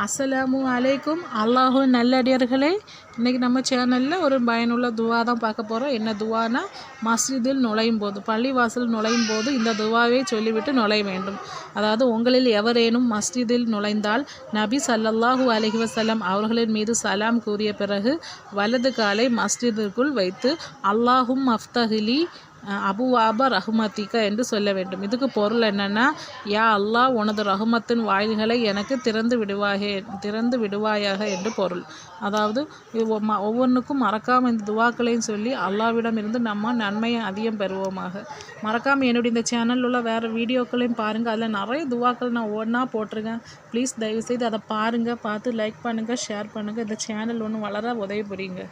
அஸ்ஸலாமு அலைக்கும். அல்லாஹு நல்லடியார்களே, இன்றைக்கி நம்ம சேனலில் ஒரு பயனுள்ள துவா தான் பார்க்க போகிறோம். என்ன துவானா, மஸ்ஜிதில் நுழையும் போது, பள்ளிவாசல் நுழையும் போது இந்த துவாவை சொல்லிவிட்டு நுழைய வேண்டும். அதாவது உங்களில் எவரேனும் மஸ்ஜிதில் நுழைந்தால் நபி ஸல்லல்லாஹு அலைஹி வஸல்லம் அவர்களின் மீது சலாம் கூறிய பிறகு வலது காலை மஸ்ஜிதிற்குள் வைத்து அல்லாஹும் அஃப்தஹிலி அபுவாப ரஹ்மத்திக என்று சொல்ல வேண்டும். இதுக்கு பொருள் என்னென்னா, யா அல்லாஹ், உனது ரஹ்மத்தின் வாயில்களை எனக்கு திறந்து விடுவாயாக என்று பொருள். அதாவது ஒவ்வொன்றுக்கும் மறக்காமல் இந்த துவாக்களையும் சொல்லி அல்லாஹ்விடம் இருந்து நம்ம நன்மையை அதிகம் பெறுவோமாக. மறக்காமல் என்னுடைய இந்த சேனலில் உள்ள வேறு வீடியோக்களையும் பாருங்கள். அதில் நிறைய துவாக்கள் நான் ஒன்றா போட்டிருக்கேன். ப்ளீஸ் தயவுசெய்து அதை பாருங்கள். பார்த்து லைக் பண்ணுங்கள், ஷேர் பண்ணுங்கள். இந்த சேனல் ஒன்று வளர உதவி புரியுங்க.